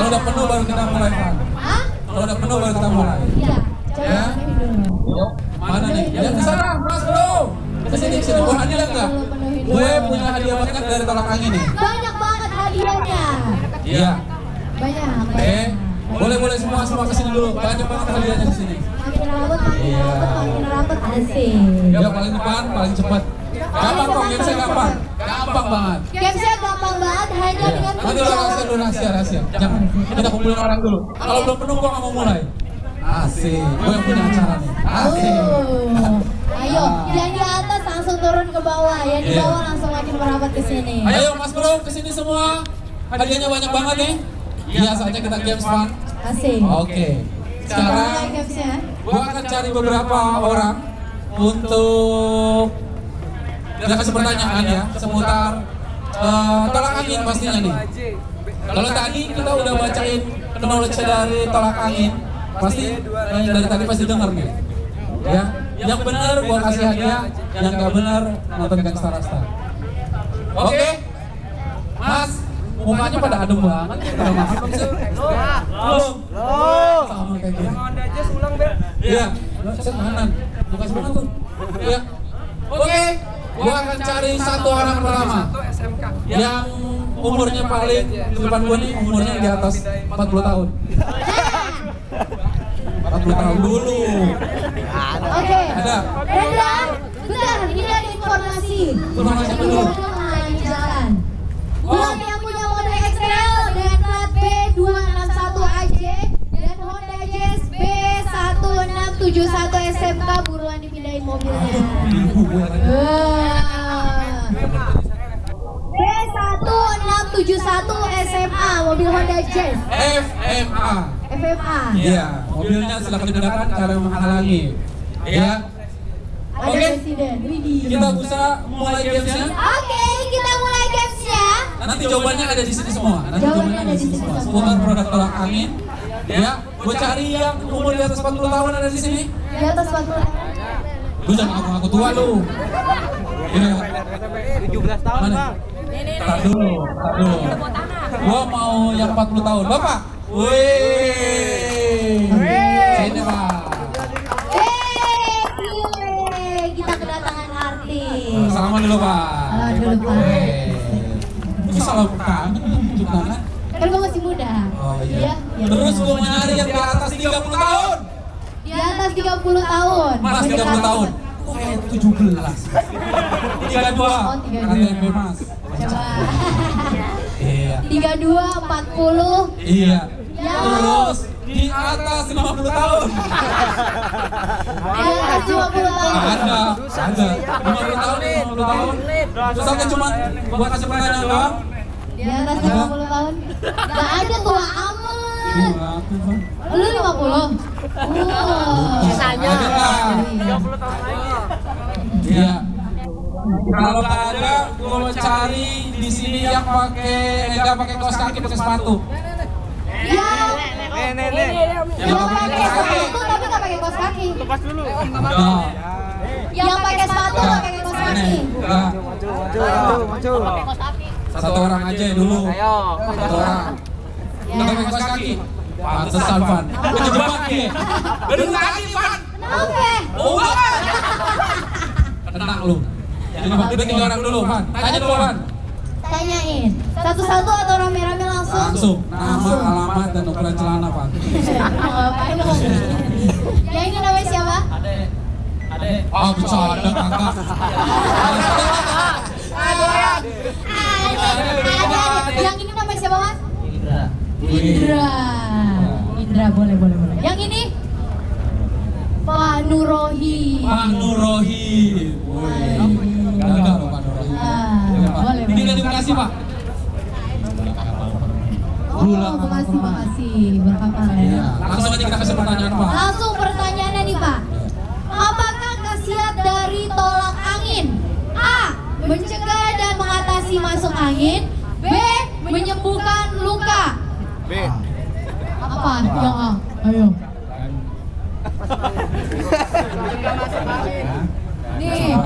Kalau udah penuh baru kita mulai, Pak. Hah? Kalau udah penuh baru kita mulai. Iya. Coba Ya. penuhin dulu. Mana nih? Yang di sana, Mas Bro. Kesini, kesini. Mau hadiah nggak? Gue punya hadiah banyak dari tolak angin nih. Banyak banget hadiahnya. Iya. Banyak. Boleh semua kesini dulu. Banyak banget hadiahnya di sini. Makin rambut, makin rambut asik. Ya paling depan, paling cepat. Gampang kok, gamesnya gampang. Gampang banget. Gamesnya gampang banget, hanya dengan Nanti rahasia. Jangan. Kita kumpulin orang dulu. Kalau belum penuh, gua nggak mau mulai. Asik. Gue yang punya acara nih. Asik. Ayo, yang di atas langsung turun ke bawah, yang di bawah langsung makin merapat ke sini. Ayo Mas Bro, kesini semua. Hadiahnya banyak banget nih. Biasa aja kita games fun. Asik. Oke. Sekarang gamesnya. gua akan cari beberapa orang untuk kita kasih pertanyaan ya seputar tolak angin pastinya nih. Kalau tadi kita udah bacain knowledge dari tolak angin, pasti yang dari tadi pasti dengar nih. Ya, yang benar gua kasih hadiah, yang nggak benar nonton Gangsta Rasta. Oke, Mas, mukanya pada adem banget. Pada makan belum sih? Belum. Sama kayak gini. Iya, kanan. Bukan sebelah tuh. Iya. Oke, gua akan cari satu orang pertama yang umurnya paling di depan gua nih umurnya di atas 40 tahun. 40 tahun dulu. Oke. Ada. Bentar, ini ada informasi. Informasi apa dulu? Mengalami jalan. Buat yang punya model XL dengan plat B261AJ dan Honda Jazz B1671 SMK buruan dipindahin mobilnya. B1671 SMA mobil Honda Jazz. FMA. FMA. Iya, mobilnya silakan digunakan cara menghalangi. Iya. Ada Oke. presiden. Widih. Kita bisa mulai gamesnya. Oke, kita mulai gamesnya. Nanti jawabannya ada di sini semua. Nanti jawabannya ada di sini semua. Seputar produk tolak angin. Ya, gue cari yang umur di atas 40 tahun ada di sini. Di atas 40. Lu jangan ngaku-ngaku tua lu. Iya. 17 tahun, Mana? Bang. Tar dulu. Gua mau yang 40 tahun. Bapak. Wih. Sini, Pak. Kita kedatangan artis. Salaman dulu, Pak. Halo dulu, Pak. Ini salah tangan, tunjuk tangan. Kan gue masih muda. Oh iya. Ya, Terus gua nyari yang di atas 30 tahun. di atas 30 tahun. Mas 30 tahun. Kok kayak 17? 32. Oh, 32. KTP, Mas. Coba. Iya. 32, 40. Iya. Ya. Terus di atas 50 tahun. Di atas 50 tahun. Ada. 50 tahun, 50 tahun. Terus aku cuma gua kasih pertanyaan doang. Di atas 50 tahun. Gak ada tua amat. Lu 50? Sisanya. Ada lah. 30 tahun lagi. Iya. Kalau nggak ada, gua mau cari di sini yang nggak pakai kaos kaki, pakai sepatu. Yang Nenek. yang pakai sepatu tapi gak pakai kaos kaki. Lepas dulu. Nah, Yang pakai sepatu gak pakai kaos kaki. Nah, Maju. satu orang aja dulu. Ayo. Satu orang. Nggak pakai kaos kaki. Pantesan, Van. Kejebak nih. Gedung kaki, Van. Kenapa? Oh, tenang lu. Jadi udah 3 orang dulu, Van. Tanya dulu, Van. Tanyain. Satu-satu atau rame-rame langsung? Langsung. Nama, alamat, dan ukuran celana, Van. Ngapain lo? Yang ini namanya siapa? Ah, bercanda, kakak. Ada. Yang ini namanya siapa, Mas? Indra. Indra, boleh. Yang ini? Pak Nurohi. Pak Nurohi. Wih. Gagal loh, Pak Nurohi. Iya, Pak. Boleh. Ini nggak dikasih, Pak. Oh, makasih. Berkapal Iya. ya. Langsung aja kita kasih pertanyaan, Pak. Langsung pertanyaannya nih, Pak. Apakah khasiat dari tolak angin? A. Mencegah dan mengatasi masuk angin. B. Menyembuhkan luka. B. Apa? Yang A. Ayo. Nih,